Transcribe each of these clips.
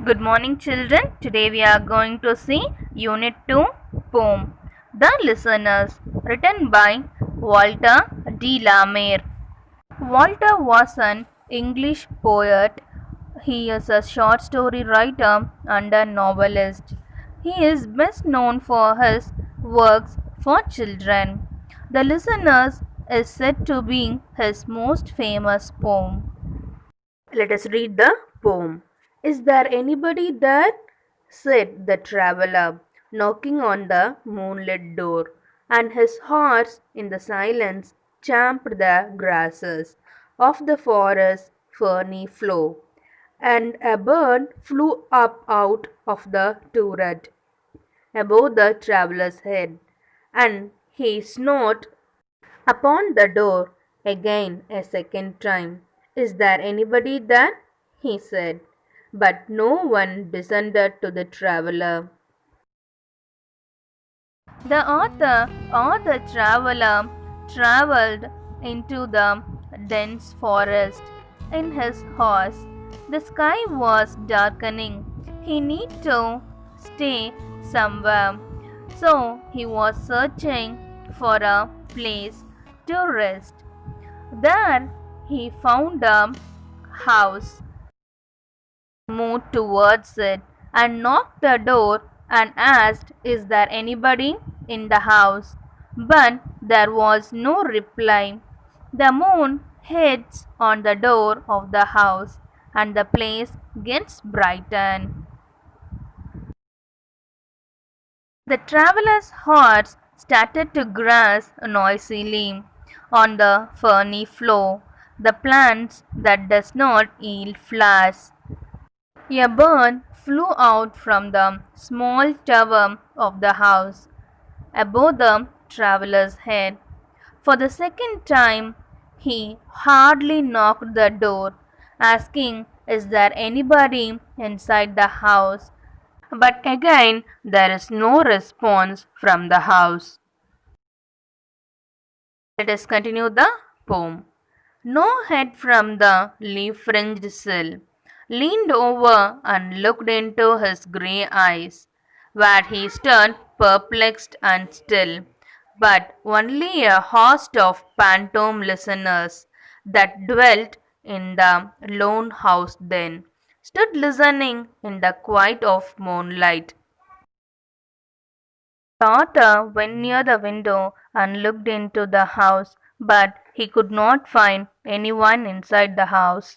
Good morning, children. Today we are going to see Unit 2 Poem. The Listeners, written by Walter de la Mare. Walter was an English poet. He is a short story writer and a novelist. He is best known for his works for children. The Listeners is said to be his most famous poem. Let us read the poem. Is there anybody there? Said the traveler, knocking on the moonlit door, and his horse in the silence champed the grasses of the forest's ferny floor. And a bird flew up out of the turret above the traveler's head, and he snored upon the door again a second time. Is there anybody there? He said. But no one descended to the traveler. The author or the traveler traveled into the dense forest in his horse. The sky was darkening. He needed to stay somewhere. So he was searching for a place to rest. There he found a house, moved towards it, and knocked the door and asked, Is there anybody in the house? But there was no reply. The moon hits on the door of the house, and the place gets brightened. The traveler's horse started to graze noisily on the ferny floor, the plants that does not yield flowers. A bird flew out from the small tower of the house above the traveler's head. For the second time, he hardly knocked the door, asking, Is there anybody inside the house? But again, there is no response from the house. Let us continue the poem. No head from the leaf-fringed sill leaned over and looked into his grey eyes, where he stood perplexed and still, but only a host of phantom listeners that dwelt in the lone house then stood listening in the quiet of moonlight. The author went near the window and looked into the house, but he could not find anyone inside the house.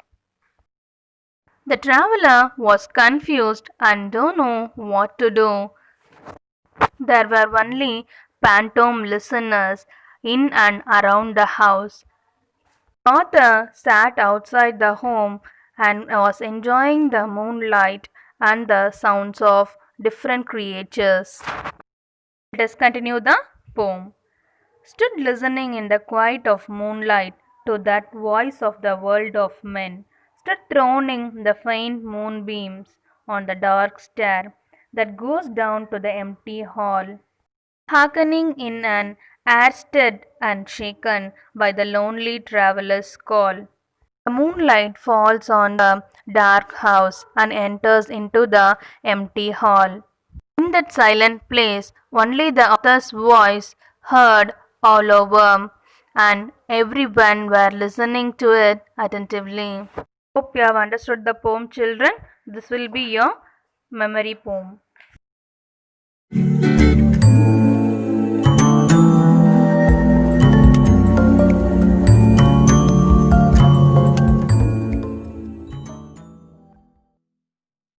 The traveler was confused and don't know what to do. There were only phantom listeners in and around the house. The author sat outside the home and was enjoying the moonlight and the sounds of different creatures. Let us continue the poem. Stood listening in the quiet of moonlight to that voice of the world of men, stood throwing the faint moonbeams on the dark stair that goes down to the empty hall, hearkening in an air stirred and shaken by the lonely traveller's call. The moonlight falls on the dark house and enters into the empty hall. In that silent place, only the author's voice heard all over, and everyone were listening to it attentively. Hope you have understood the poem, children. This will be your memory poem.